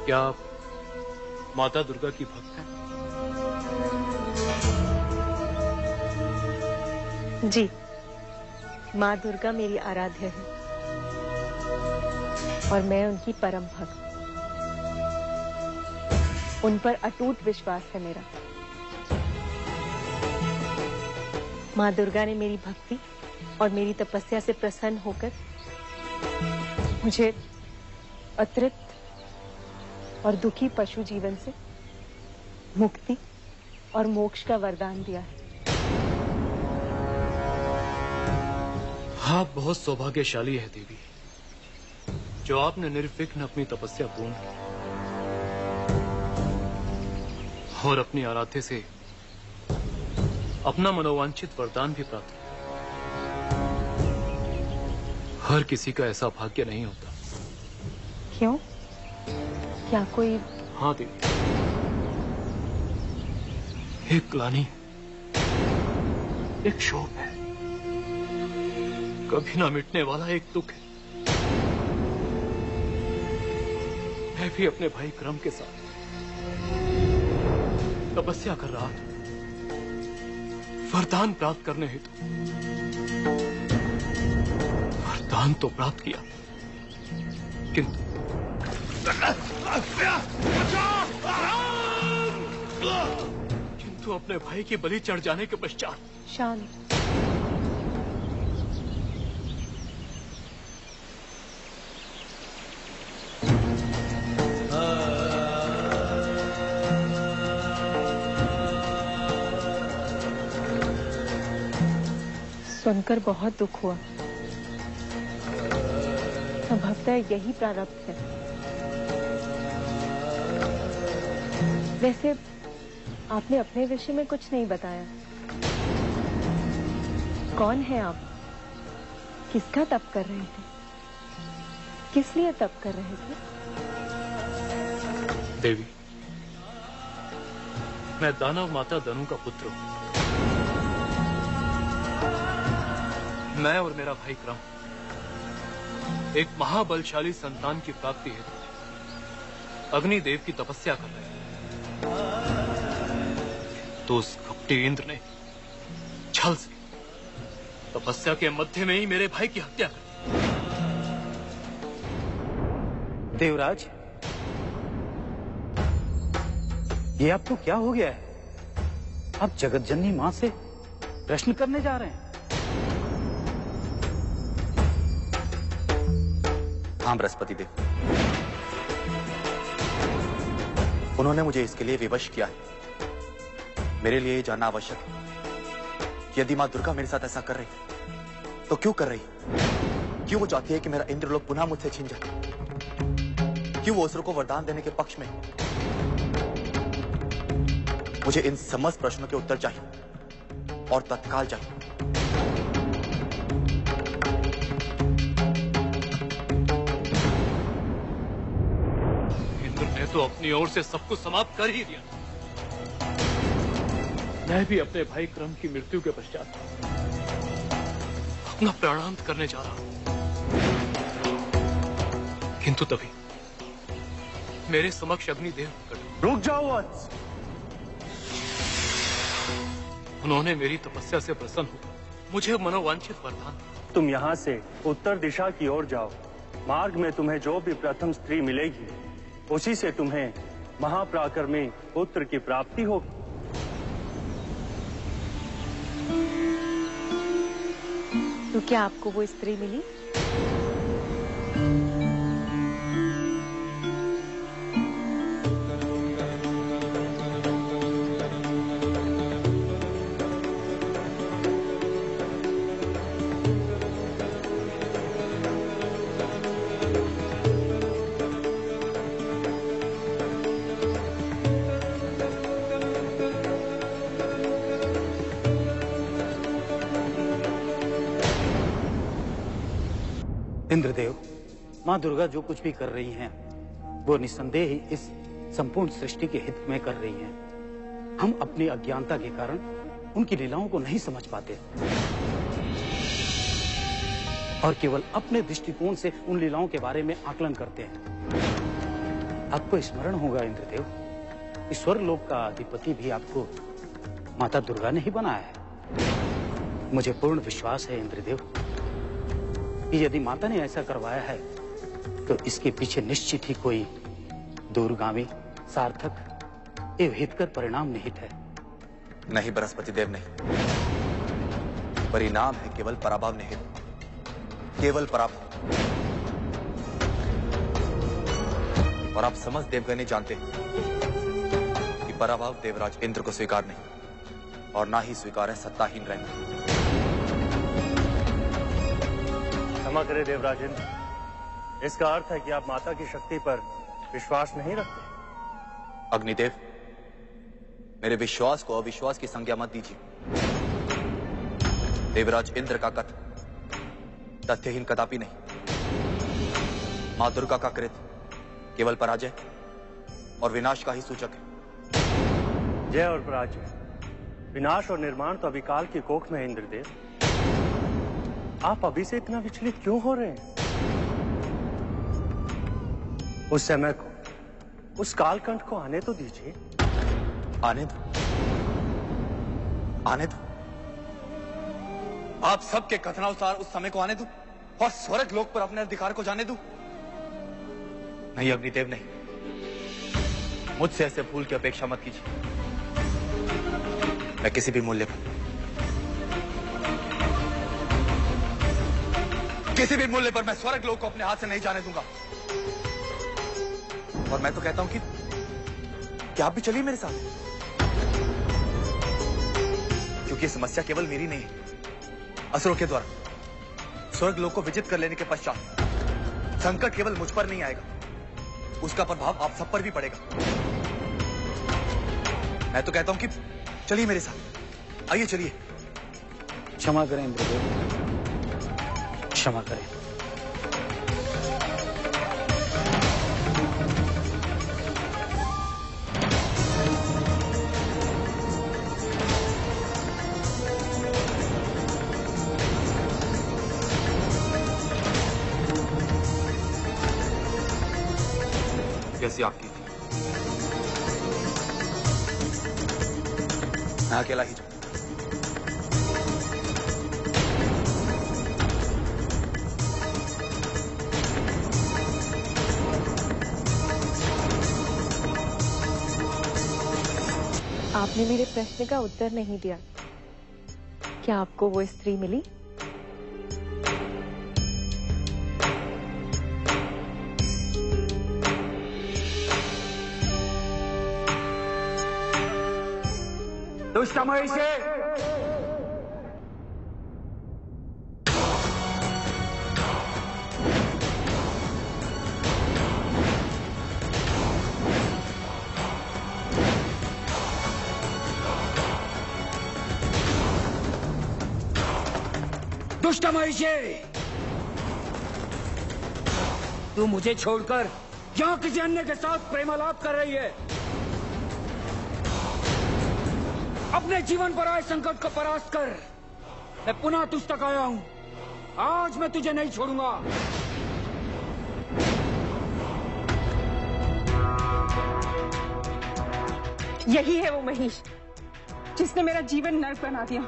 क्या आप माता दुर्गा की भक्त हैं? जी, माँ दुर्गा मेरी आराध्य है और मैं उनकी परम भक्त। उन पर अटूट विश्वास है मेरा। माँ दुर्गा ने मेरी भक्ति और मेरी तपस्या से प्रसन्न होकर मुझे अतृप्त और दुखी पशु जीवन से मुक्ति और मोक्ष का वरदान दिया है। आप बहुत सौभाग्यशाली है देवी, जो आपने निर्विघ्न अपनी तपस्या पूर्ण की और अपनी आराध्य से अपना मनोवांछित वरदान भी प्राप्त किया। हर किसी का ऐसा भाग्य नहीं होता। क्यों? क्या कोई? हाँ देवी, एक ग्लानि, एक शोक है, कभी ना मिटने वाला एक दुख है। मैं भी अपने भाई क्रम के साथ तपस्या कर रहा था वरदान प्राप्त करने हेतु। वरदान तो प्राप्त किया, किंतु अपने भाई की बलि चढ़ जाने के पश्चात। शांत। सुनकर बहुत दुख हुआ। संभवतः यही प्रारब्ध है। वैसे आपने अपने विषय में कुछ नहीं बताया। कौन है आप? किसका तप कर रहे थे? किस लिए तप कर रहे थे? देवी, मैं दानव माता दनु का पुत्र हूं। मैं और मेरा भाई क्रम एक महाबलशाली संतान की प्राप्ति हेतु अग्निदेव की तपस्या कर रहे हैं। तो उस कपटी इंद्र ने छल से तपस्या के मध्य में ही मेरे भाई की हत्या कर दी। देवराज, ये आपको क्या हो गया है? आप जगतजननी मां से प्रश्न करने जा रहे हैं? हाँ बृहस्पति देव, उन्होंने मुझे इसके लिए विवश किया है। मेरे लिए ये जानना आवश्यक है कि यदि मां दुर्गा मेरे साथ ऐसा कर रही है तो क्यों कर रही है? क्यों वो चाहती है कि मेरा इंद्रलोक पुनः मुझसे छिन जाए? क्यों वो असुर को वरदान देने के पक्ष में? मुझे इन समस्त प्रश्नों के उत्तर चाहिए और तत्काल चाहिए। तो अपनी ओर से सब कुछ समाप्त कर ही दिया। मैं भी अपने भाई क्रम की मृत्यु के पश्चात अपना प्राणांत करने जा रहा हूं, किंतु तभी मेरे समक्ष अग्निदेव प्रकट। रुक जाओ वत्स। उन्होंने मेरी तपस्या से प्रसन्न होकर मुझे मनोवांछित वरदान। तुम यहाँ से उत्तर दिशा की ओर जाओ। मार्ग में तुम्हें जो भी प्रथम स्त्री मिलेगी उसी से तुम्हें महापराक्रमी पुत्र की प्राप्ति होगी। तो क्या आपको वो स्त्री मिली? इंद्रदेव, माँ दुर्गा जो कुछ भी कर रही हैं, वो निस्संदेह ही इस संपूर्ण सृष्टि के हित में कर रही हैं। हम अपनी अज्ञानता के कारण उनकी लीलाओं को नहीं समझ पाते और केवल अपने दृष्टिकोण से उन लीलाओं के बारे में आकलन करते हैं। आपको स्मरण होगा इंद्रदेव, ईश्वर लोक का अधिपति भी आपको माता दुर्गा ने ही बनाया है। मुझे पूर्ण विश्वास है इंद्रदेव कि यदि माता ने ऐसा करवाया है तो इसके पीछे निश्चित ही कोई दूरगामी, सार्थक एवं हितकर परिणाम निहित है। नहीं बृहस्पति देव, नहीं। परिणाम है केवल पराभव निहित, केवल पराभव। और आप समस्त देवगण जानते हैं कि पराभव देवराज इंद्र को स्वीकार नहीं, और ना ही स्वीकार है सत्ताहीन रहना। क्षमा करें देवराज इंद्र, इसका अर्थ है कि आप माता की शक्ति पर विश्वास नहीं रखते। अग्निदेव, मेरे विश्वास को अविश्वास की संज्ञा मत दीजिए। देवराज इंद्र का कथन तथ्यहीन कदापि नहीं। मां दुर्गा का कृत केवल पराजय और विनाश का ही सूचक है। जय और पराजय, विनाश और निर्माण तो अभी काल की कोख में है इंद्रदेव। आप अभी से इतना विचलित क्यों हो रहे हैं? उस समय को, उस कालखंड को आने तो दीजिए। आने दो, आने दो। आप सबके कथनानुसार उस समय को आने दो और स्वर्ग लोक पर अपने अधिकार को जाने दो? नहीं अग्निदेव, नहीं। मुझसे ऐसे भूल की अपेक्षा मत कीजिए। मैं किसी भी मूल्य पर, किसी भी मूल्य पर मैं स्वर्ग लोक को अपने हाथ से नहीं जाने दूंगा। और मैं तो कहता हूं कि आप भी चलिए मेरे साथ, क्योंकि समस्या केवल मेरी नहीं है। असुरों के द्वारा स्वर्ग लोक को विजित कर लेने के पश्चात संकट केवल मुझ पर नहीं आएगा, उसका प्रभाव आप सब पर भी पड़ेगा। मैं तो कहता हूं कि चलिए मेरे साथ, आइए चलिए। क्षमा करें इंद्रदेव, क्षमा करें। कैसी आपकी? मैं अकेला ही जाऊं। आपने मेरे प्रश्न का उत्तर नहीं दिया। क्या आपको वो स्त्री मिली? दुष्ट महिषी, दुष्ट महिषी, तू मुझे छोड़कर यहाँ किसी अन्य के साथ प्रेमालाप कर रही है। अपने जीवन पर आए संकट को परास्त कर मैं पुनः तुझ तक आया हूं। आज मैं तुझे नहीं छोड़ूंगा। यही है वो महिष जिसने मेरा जीवन नर्क बना दिया।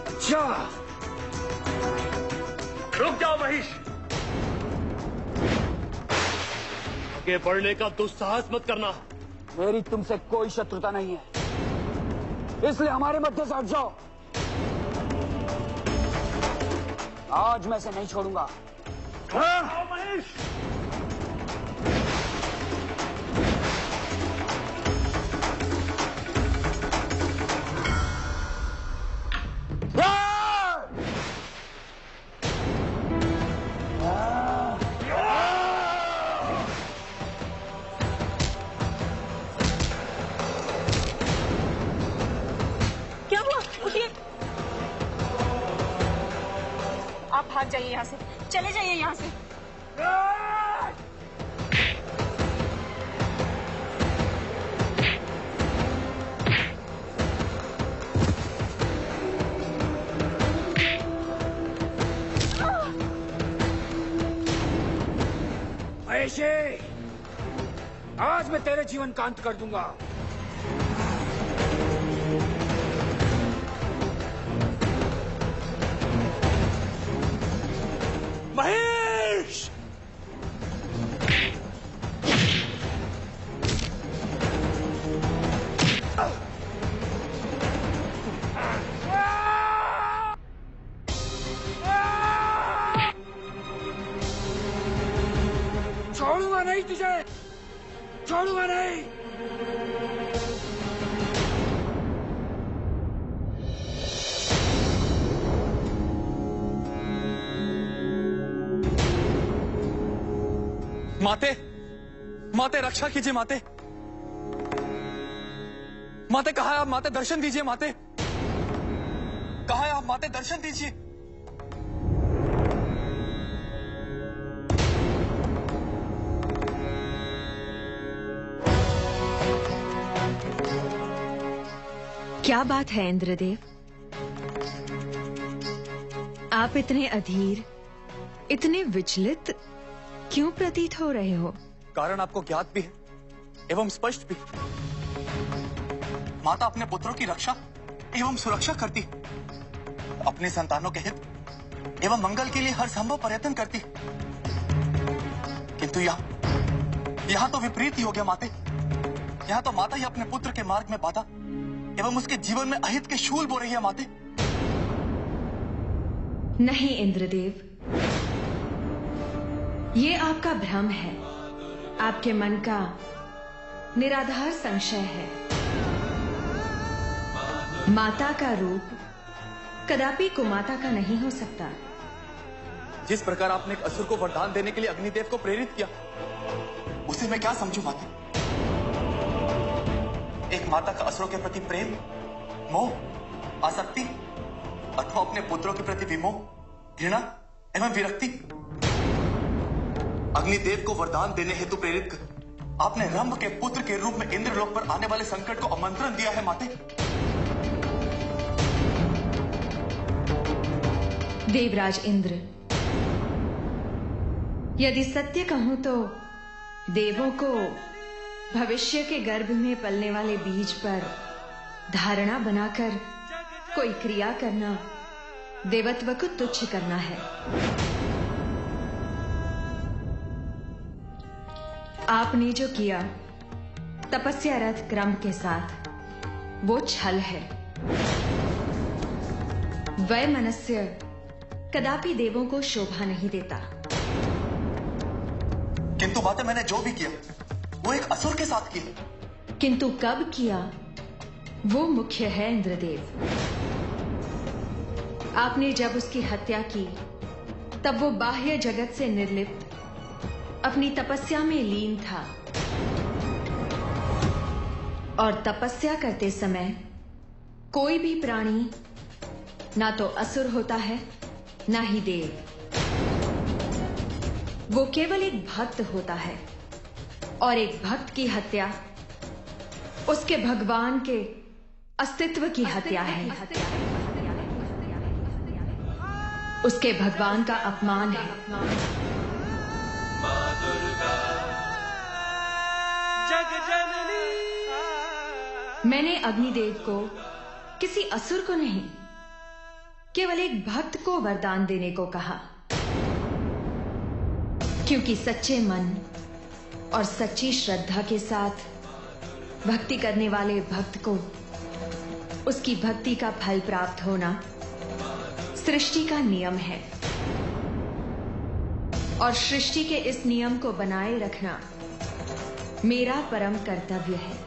अच्छा, रुक जाओ महिष, आगे बढ़ने का दुस्साहस मत करना। मेरी तुमसे कोई शत्रुता नहीं है, इसलिए हमारे मध्य से हट जाओ। आज मैं इसे नहीं छोड़ूंगा। महिष, क्या हुआ? उठिए, आप भाग जाइए यहाँ से, चले जाइए यहाँ से। वेश्ये, आज मैं तेरे जीवन का अंत कर दूंगा। महेश! छोड़ूंगा नहीं तुझे, छोड़ूंगा नहीं। माते, माते रक्षा कीजिए माते। माते कहाँ है आप? माते दर्शन दीजिए माते। कहाँ है आप? माते दर्शन दीजिए। क्या बात है इंद्रदेव? आप इतने अधीर, इतने विचलित क्यों प्रतीत हो रहे हो? कारण आपको ज्ञात भी है एवं स्पष्ट भी। माता अपने पुत्रों की रक्षा एवं सुरक्षा करती, अपने संतानों के हित एवं मंगल के लिए हर संभव प्रयत्न करती, किंतु यहाँ तो विपरीत ही हो गया माते। यहाँ तो माता ही अपने पुत्र के मार्ग में बाधा एवं उसके जीवन में अहित के शूल बो रही है माते। नहीं इंद्रदेव, ये आपका भ्रम है, आपके मन का निराधार संशय है। माता का रूप कदापि कुमाता का नहीं हो सकता। जिस प्रकार आपने एक असुर को वरदान देने के लिए अग्निदेव को प्रेरित किया, उसे मैं क्या समझूं माते? एक माता का असुरों के प्रति प्रेम, मोह, आसक्ति अथवा अपने पुत्रों के प्रति विमोह, घृणा एवं विरक्ति। अग्निदेव को वरदान देने हेतु प्रेरित कर आपने रंभ के पुत्र के रूप में इंद्रलोक पर आने वाले संकट को आमंत्रण दिया है माते। देवराज इंद्र, यदि सत्य कहूं तो देवों को भविष्य के गर्भ में पलने वाले बीज पर धारणा बनाकर कोई क्रिया करना देवत्व को तुच्छ करना है। आपने जो किया तपस्या रथ क्रम के साथ, वो छल है। वैमनस्य कदापि देवों को शोभा नहीं देता। किंतु माते, मैंने जो भी किया वो एक असुर के साथ किया। किंतु कब किया वो मुख्य है इंद्रदेव। आपने जब उसकी हत्या की तब वो बाह्य जगत से निर्लिप्त अपनी तपस्या में लीन था, और तपस्या करते समय कोई भी प्राणी ना तो असुर होता है ना ही देव। वो केवल एक भक्त होता है, और एक भक्त की हत्या उसके भगवान के अस्तित्व की हत्या है, उसके भगवान का अपमान है। मैंने अग्निदेव को किसी असुर को नहीं, केवल एक भक्त को वरदान देने को कहा, क्योंकि सच्चे मन और सच्ची श्रद्धा के साथ भक्ति करने वाले भक्त को उसकी भक्ति का फल प्राप्त होना सृष्टि का नियम है, और सृष्टि के इस नियम को बनाए रखना मेरा परम कर्तव्य है।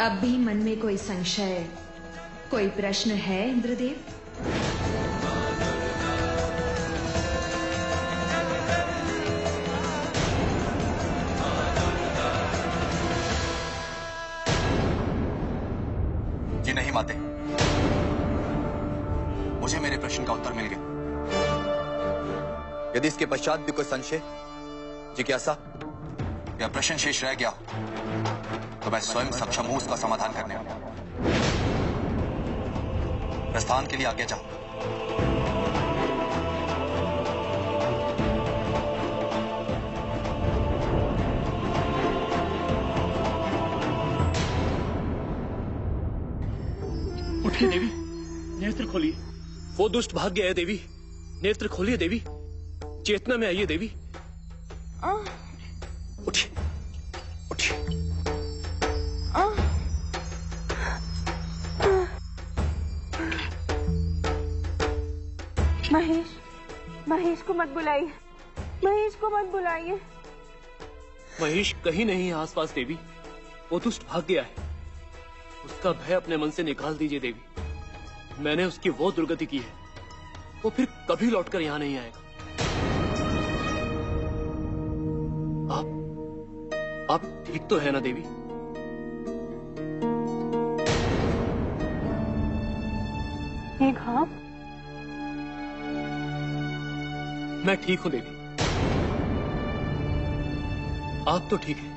अब भी मन में कोई संशय, कोई प्रश्न है इंद्रदेव? जी नहीं माते, मुझे मेरे प्रश्न का उत्तर मिल गया। यदि इसके पश्चात भी कोई संशय, जिज्ञासा या प्रश्न शेष रह गया तो मैं स्वयं सक्षम हूं उसका समाधान करने में। प्रस्थान के लिए आज्ञा चाहूं। उठिए देवी, नेत्र खोलिए। वो दुष्ट भाग गया है देवी, नेत्र खोलिए देवी, चेतना में आइए देवी। उठिए उठिए। महेश को मत बुलाइए, महेश को मत बुलाइए। महेश कहीं नहीं है आसपास देवी, वो दुष्ट भाग गया है। उसका भय अपने मन से निकाल दीजिए देवी। मैंने उसकी वो दुर्गति की है, वो फिर कभी लौटकर यहाँ नहीं आएगा। आप ठीक तो है ना देवी? ठीक, हाँ। मैं ठीक हूं देवी, आप तो ठीक हैं।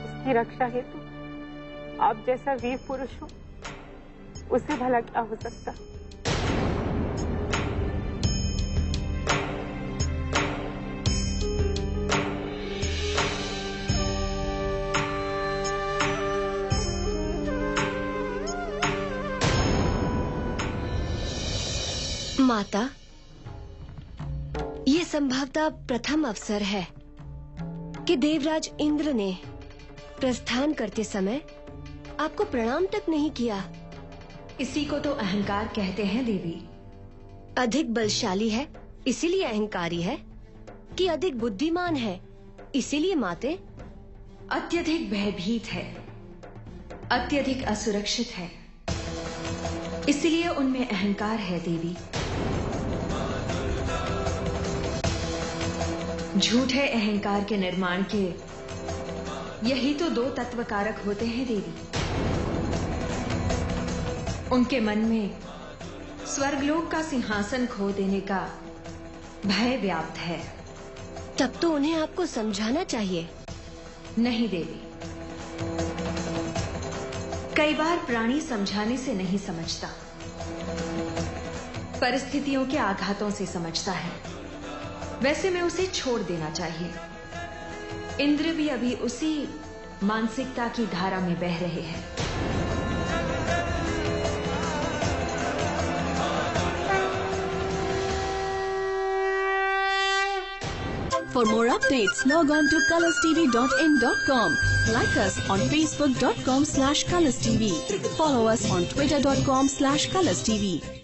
उसकी रक्षा हेतु आप जैसा वीर पुरुष हो, उससे भला क्या हो सकता। माता, ये संभवतः प्रथम अवसर है कि देवराज इंद्र ने प्रस्थान करते समय आपको प्रणाम तक नहीं किया। इसी को तो अहंकार कहते हैं देवी। अधिक बलशाली है इसीलिए अहंकारी है, कि अधिक बुद्धिमान है इसीलिए माते? अत्यधिक भयभीत है, अत्यधिक असुरक्षित है, इसलिए उनमें अहंकार है देवी। झूठे अहंकार के निर्माण के यही तो दो तत्व कारक होते हैं देवी। उनके मन में स्वर्गलोक का सिंहासन खो देने का भय व्याप्त है। तब तो उन्हें आपको समझाना चाहिए। नहीं देवी, कई बार प्राणी समझाने से नहीं समझता, परिस्थितियों के आघातों से समझता है। वैसे में उसे छोड़ देना चाहिए। इंद्र भी अभी उसी मानसिकता की धारा में बह रहे हैं। For more updates, log on to colorstv.in.com. Like us on facebook.com/colorstv. Follow us on twitter.com/colorstv.